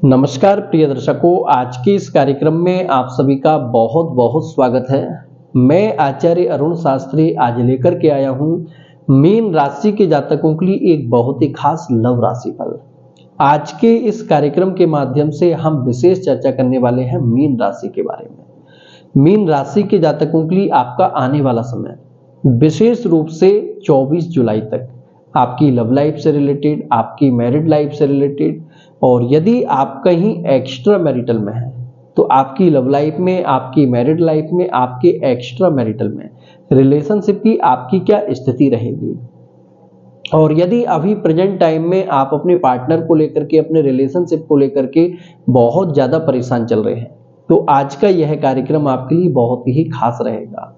नमस्कार प्रिय दर्शकों, आज के इस कार्यक्रम में आप सभी का बहुत बहुत स्वागत है। मैं आचार्य अरुण शास्त्री आज लेकर के आया हूँ मीन राशि के जातकों के लिए एक बहुत ही खास लव राशिफल। आज के इस कार्यक्रम के माध्यम से हम विशेष चर्चा करने वाले हैं मीन राशि के बारे में। मीन राशि के जातकों के लिए आपका आने वाला समय विशेष रूप से 24 जुलाई तक आपकी लव लाइफ से रिलेटेड, आपकी मैरिड लाइफ से रिलेटेड, और यदि आप कहीं एक्स्ट्रा मैरिटल में हैं तो आपकी लव लाइफ में, आपकी मैरिड लाइफ में, आपके एक्स्ट्रा मैरिटल में रिलेशनशिप की आपकी क्या स्थिति रहेगी। और यदि अभी प्रेजेंट टाइम में आप अपने पार्टनर को लेकर के, अपने रिलेशनशिप को लेकर के बहुत ज़्यादा परेशान चल रहे हैं, तो आज का यह कार्यक्रम आपके लिए बहुत ही खास रहेगा,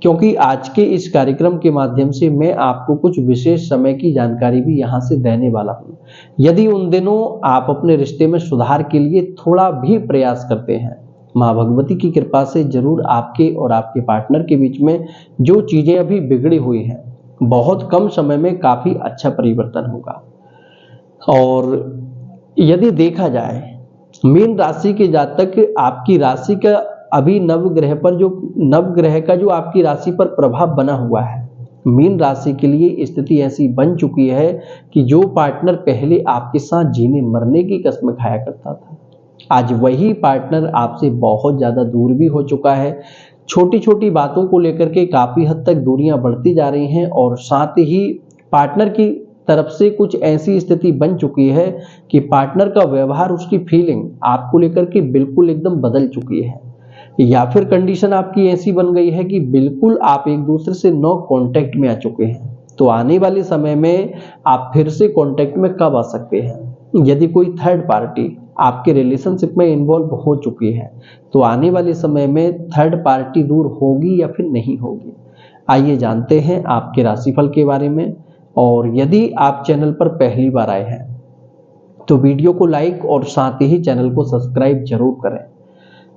क्योंकि आज के इस कार्यक्रम के माध्यम से मैं आपको कुछ विशेष समय की जानकारी भी यहाँ से देने वाला हूँ। यदि उन दिनों आप अपने रिश्ते में सुधार के लिए थोड़ा भी प्रयास करते हैं, माँ भगवती की कृपा से जरूर आपके और आपके पार्टनर के बीच में जो चीज़ें अभी बिगड़ी हुई हैं, बहुत कम समय में काफ़ी अच्छा परिवर्तन होगा। और यदि देखा जाए मीन राशि के जातक, आपकी राशि का अभी नवग्रह का जो आपकी राशि पर प्रभाव बना हुआ है, मीन राशि के लिए स्थिति ऐसी बन चुकी है कि जो पार्टनर पहले आपके साथ जीने मरने की कसम खाया करता था, आज वही पार्टनर आपसे बहुत ज़्यादा दूर भी हो चुका है। छोटी छोटी बातों को लेकर के काफ़ी हद तक दूरियां बढ़ती जा रही हैं, और साथ ही पार्टनर की तरफ से कुछ ऐसी स्थिति बन चुकी है कि पार्टनर का व्यवहार, उसकी फीलिंग आपको लेकर के बिल्कुल एकदम बदल चुकी है, या फिर कंडीशन आपकी ऐसी बन गई है कि बिल्कुल आप एक दूसरे से नो कांटेक्ट में आ चुके हैं। तो आने वाले समय में आप फिर से कांटेक्ट में कब आ सकते हैं? यदि कोई थर्ड पार्टी आपके रिलेशनशिप में इन्वॉल्व हो चुकी है, तो आने वाले समय में थर्ड पार्टी दूर होगी या फिर नहीं होगी। आइए जानते हैं आपके राशिफल के बारे में। और यदि आप चैनल पर पहली बार आए हैं तो वीडियो को लाइक और साथ ही चैनल को सब्सक्राइब जरूर करें।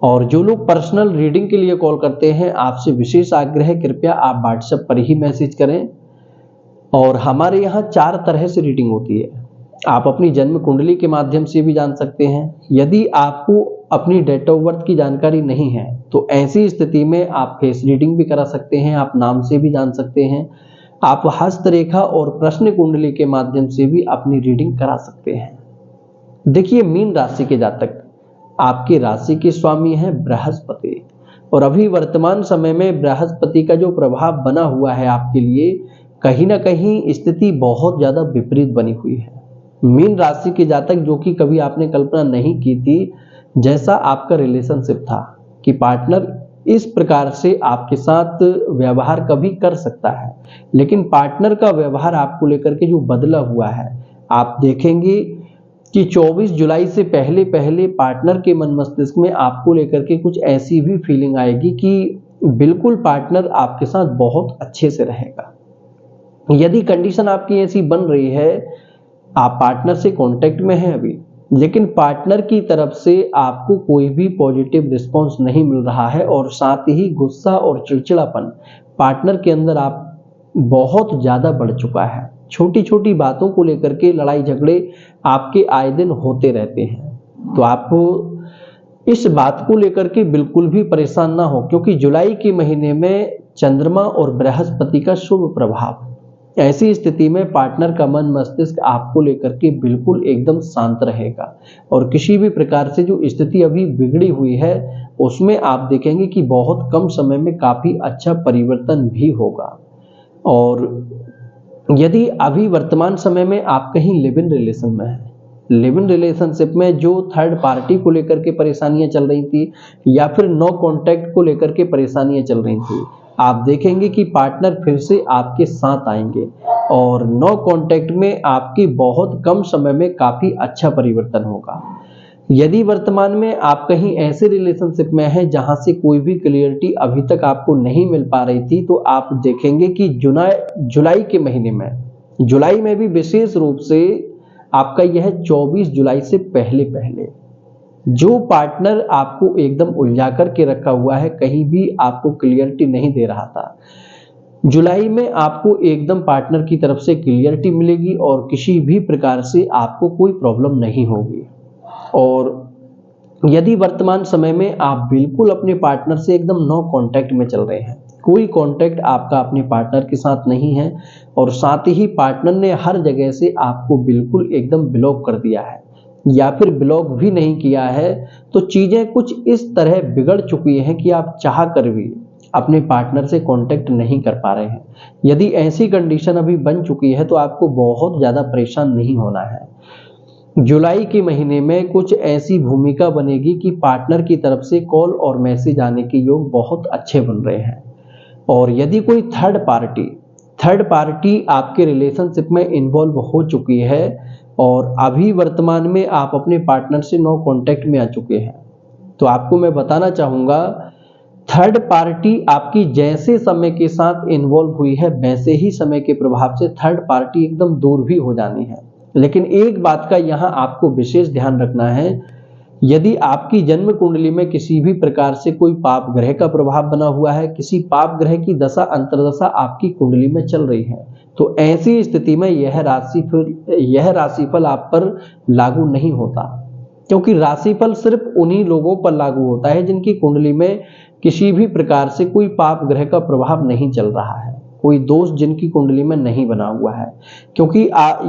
और जो लोग पर्सनल रीडिंग के लिए कॉल करते हैं, आपसे विशेष आग्रह, कृपया आप व्हाट्सएप पर ही मैसेज करें। और हमारे यहाँ 4 तरह से रीडिंग होती है। आप अपनी जन्म कुंडली के माध्यम से भी जान सकते हैं। यदि आपको अपनी डेट ऑफ बर्थ की जानकारी नहीं है तो ऐसी स्थिति में आप फेस रीडिंग भी करा सकते हैं, आप नाम से भी जान सकते हैं, आप हस्तरेखा और प्रश्न कुंडली के माध्यम से भी अपनी रीडिंग करा सकते हैं। देखिए, मीन राशि के जातक, आपकी राशि के स्वामी हैं बृहस्पति, और अभी वर्तमान समय में बृहस्पति का जो प्रभाव बना हुआ है आपके लिए, कहीं ना कहीं स्थिति बहुत ज्यादा विपरीत बनी हुई है। मीन राशि के जातक, जो कि कभी आपने कल्पना नहीं की थी जैसा आपका रिलेशनशिप था कि पार्टनर इस प्रकार से आपके साथ व्यवहार कभी कर सकता है, लेकिन पार्टनर का व्यवहार आपको लेकर के जो बदला हुआ है, आप देखेंगे कि 24 जुलाई से पहले पहले पार्टनर के मन मस्तिष्क में आपको लेकर के कुछ ऐसी भी फीलिंग आएगी कि बिल्कुल पार्टनर आपके साथ बहुत अच्छे से रहेगा। यदि कंडीशन आपकी ऐसी बन रही है, आप पार्टनर से कांटेक्ट में हैं अभी, लेकिन पार्टनर की तरफ से आपको कोई भी पॉजिटिव रिस्पांस नहीं मिल रहा है, और साथ ही गुस्सा और चिड़चिड़ापन पार्टनर के अंदर आप बहुत ज्यादा बढ़ चुका है। छोटी छोटी बातों को लेकर के लड़ाई झगड़े आपके आए दिन होते रहते हैं। तो आपको इस बात को लेकर के बिल्कुल भी परेशान ना हो, क्योंकि जुलाई के महीने में चंद्रमा और बृहस्पति का शुभ प्रभाव, ऐसी स्थिति में पार्टनर का मन मस्तिष्क आपको लेकर के बिल्कुल एकदम शांत रहेगा, और किसी भी प्रकार से जो स्थिति अभी बिगड़ी हुई है उसमें आप देखेंगे कि बहुत कम समय में काफी अच्छा परिवर्तन भी होगा। और यदि अभी वर्तमान समय में आप कहीं लिव इन रिलेशन में हैं, लिव इन रिलेशनशिप में जो थर्ड पार्टी को लेकर के परेशानियां चल रही थी, या फिर नो कांटेक्ट को लेकर के परेशानियां चल रही थी, आप देखेंगे कि पार्टनर फिर से आपके साथ आएंगे, और नो कांटेक्ट में आपकी बहुत कम समय में काफी अच्छा परिवर्तन होगा। यदि वर्तमान में आप कहीं ऐसे रिलेशनशिप में हैं जहां से कोई भी क्लियरिटी अभी तक आपको नहीं मिल पा रही थी, तो आप देखेंगे कि जुलाई के महीने में, जुलाई में भी विशेष रूप से आपका यह 24 जुलाई से पहले पहले जो पार्टनर आपको एकदम उलझा करके रखा हुआ है, कहीं भी आपको क्लियरिटी नहीं दे रहा था, जुलाई में आपको एकदम पार्टनर की तरफ से क्लियरिटी मिलेगी और किसी भी प्रकार से आपको कोई प्रॉब्लम नहीं होगी। और यदि वर्तमान समय में आप बिल्कुल अपने पार्टनर से एकदम नो कांटेक्ट में चल रहे हैं, कोई कांटेक्ट आपका अपने पार्टनर के साथ नहीं है और साथ ही पार्टनर ने हर जगह से आपको बिल्कुल एकदम ब्लॉक कर दिया है या फिर ब्लॉक भी नहीं किया है, तो चीजें कुछ इस तरह बिगड़ चुकी हैं कि आप चाह कर भी अपने पार्टनर से कांटेक्ट नहीं कर पा रहे हैं। यदि ऐसी कंडीशन अभी बन चुकी है तो आपको बहुत ज्यादा परेशान नहीं होना है। जुलाई के महीने में कुछ ऐसी भूमिका बनेगी कि पार्टनर की तरफ से कॉल और मैसेज आने के योग बहुत अच्छे बन रहे हैं। और यदि कोई थर्ड पार्टी आपके रिलेशनशिप में इन्वॉल्व हो चुकी है और अभी वर्तमान में आप अपने पार्टनर से नो कांटेक्ट में आ चुके हैं, तो आपको मैं बताना चाहूंगा थर्ड पार्टी आपकी जैसे समय के साथ इन्वॉल्व हुई है वैसे ही समय के प्रभाव से थर्ड पार्टी एकदम दूर भी हो जानी है। लेकिन एक बात का यहाँ आपको विशेष ध्यान रखना है, यदि आपकी जन्म कुंडली में किसी भी प्रकार से कोई पाप ग्रह का प्रभाव बना हुआ है, किसी पाप ग्रह की दशा अंतर्दशा आपकी कुंडली में चल रही है, तो ऐसी स्थिति में यह राशिफल आप पर लागू नहीं होता, क्योंकि राशिफल सिर्फ उन्हीं लोगों पर लागू होता है जिनकी कुंडली में किसी भी प्रकार से कोई पाप ग्रह का प्रभाव नहीं चल रहा है, कोई दोष जिनकी कुंडली में नहीं बना हुआ है। क्योंकि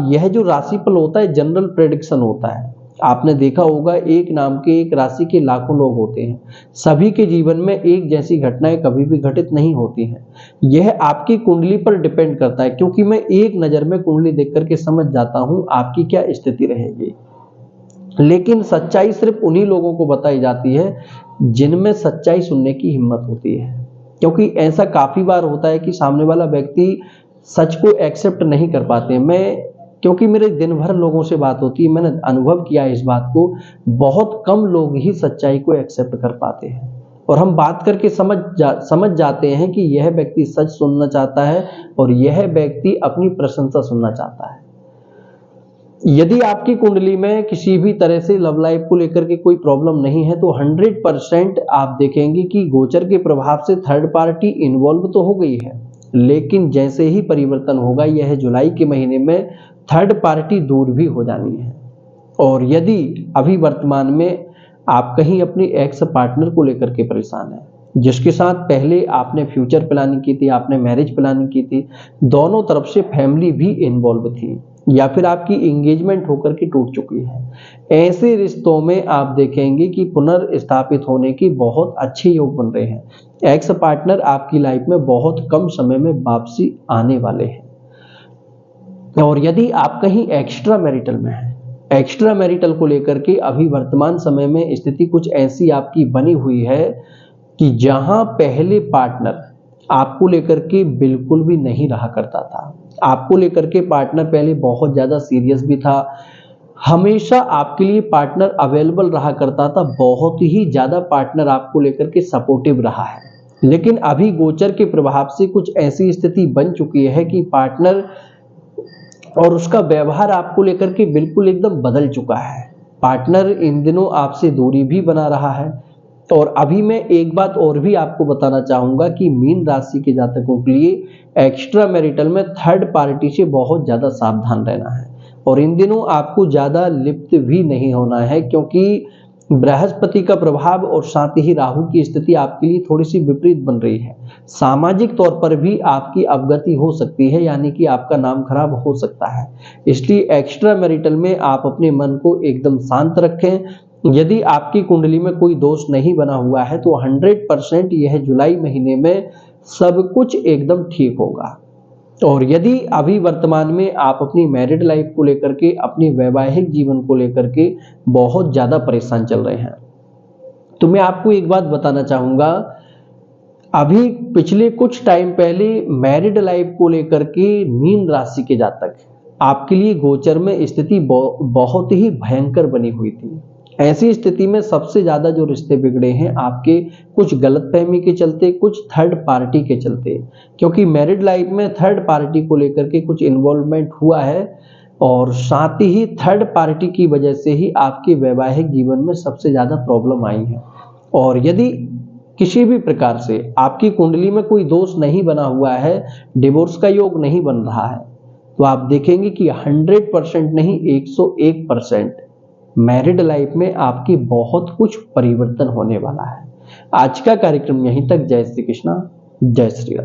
यह जो राशिफल होता है जनरल प्रेडिक्शन होता है। आपने देखा होगा एक नाम के एक राशि के लाखों लोग होते हैं, सभी के जीवन में एक जैसी घटनाएं कभी भी घटित नहीं होती हैं। यह आपकी कुंडली पर डिपेंड करता है, क्योंकि मैं एक नजर में कुंडली देख करके समझ जाता हूं आपकी क्या स्थिति रहेगी। लेकिन सच्चाई सिर्फ उन्हीं लोगों को बताई जाती है जिनमें सच्चाई सुनने की हिम्मत होती है, क्योंकि ऐसा काफी बार होता है कि सामने वाला व्यक्ति सच को एक्सेप्ट नहीं कर पाते। क्योंकि मेरे दिन भर लोगों से बात होती है, मैंने अनुभव किया है इस बात को, बहुत कम लोग ही सच्चाई को एक्सेप्ट कर पाते हैं और हम बात करके समझ जाते हैं कि यह व्यक्ति सच सुनना चाहता है और यह व्यक्ति अपनी प्रशंसा सुनना चाहता है। यदि आपकी कुंडली में किसी भी तरह से लव लाइफ को लेकर के कोई प्रॉब्लम नहीं है, तो 100% आप देखेंगे कि गोचर के प्रभाव से थर्ड पार्टी इन्वॉल्व तो हो गई है, लेकिन जैसे ही परिवर्तन होगा यह जुलाई के महीने में थर्ड पार्टी दूर भी हो जानी है। और यदि अभी वर्तमान में आप कहीं अपने एक्स पार्टनर को लेकर के परेशान हैं, जिसके साथ पहले आपने फ्यूचर प्लानिंग की थी, आपने मैरिज प्लानिंग की थी, दोनों तरफ से फैमिली भी इन्वॉल्व थी, या फिर आपकी एंगेजमेंट होकर के टूट चुकी है, ऐसे रिश्तों में आप देखेंगे कि पुनर्स्थापित होने की बहुत अच्छे योग बन रहे हैं। एक्स पार्टनर आपकी लाइफ में बहुत कम समय में वापसी आने वाले हैं। और यदि आप कहीं एक्स्ट्रा मैरिटल में हैं, एक्स्ट्रा मैरिटल को लेकर के अभी वर्तमान समय में स्थिति कुछ ऐसी आपकी बनी हुई है कि जहां पहले पार्टनर आपको लेकर के बिल्कुल भी नहीं रहा करता था, आपको लेकर के पार्टनर पहले बहुत ज्यादा सीरियस भी था, हमेशा आपके लिए पार्टनर अवेलेबल रहा करता था, बहुत ही ज्यादा पार्टनर आपको लेकर के सपोर्टिव रहा है। लेकिन अभी गोचर के प्रभाव से कुछ ऐसी स्थिति बन चुकी है कि पार्टनर और उसका व्यवहार आपको लेकर के बिल्कुल एकदम बदल चुका है। पार्टनर इन दिनों आपसे दूरी भी बना रहा है। और अभी मैं एक बात और भी आपको बताना चाहूंगा कि मीन राशि के जातकों के लिए एक्स्ट्रा मैरिटल में थर्ड पार्टी से बहुत ज्यादा सावधान रहना है और इन दिनों आपको ज्यादा लिप्त भी नहीं होना है, क्योंकि बृहस्पति का प्रभाव और साथ ही राहु की स्थिति आपके लिए थोड़ी सी विपरीत बन रही है। सामाजिक तौर पर भी आपकी अवगति हो सकती है, यानी कि आपका नाम खराब हो सकता है। इसलिए एक्स्ट्रा मैरिटल में आप अपने मन को एकदम शांत रखें। यदि आपकी कुंडली में कोई दोष नहीं बना हुआ है तो 100% यह जुलाई महीने में सब कुछ एकदम ठीक होगा। और यदि अभी वर्तमान में आप अपनी मैरिड लाइफ को लेकर के, अपने वैवाहिक जीवन को लेकर के बहुत ज्यादा परेशान चल रहे हैं, तो मैं आपको एक बात बताना चाहूंगा, अभी पिछले कुछ टाइम पहले मैरिड लाइफ को लेकर के मीन राशि के जातक आपके लिए गोचर में स्थिति बहुत ही भयंकर बनी हुई थी। ऐसी स्थिति में सबसे ज्यादा जो रिश्ते बिगड़े हैं आपके कुछ गलतफहमी के चलते, कुछ थर्ड पार्टी के चलते, क्योंकि मैरिड लाइफ में थर्ड पार्टी को लेकर के कुछ इन्वॉल्वमेंट हुआ है और साथ ही थर्ड पार्टी की वजह से ही आपके वैवाहिक जीवन में सबसे ज्यादा प्रॉब्लम आई है। और यदि किसी भी प्रकार से आपकी कुंडली में कोई दोष नहीं बना हुआ है, डिवोर्स का योग नहीं बन रहा है, तो आप देखेंगे कि 100% नहीं 101% मैरिड लाइफ में आपकी बहुत कुछ परिवर्तन होने वाला है। आज का कार्यक्रम यहीं तक। जय श्री कृष्णा, जय श्री राम।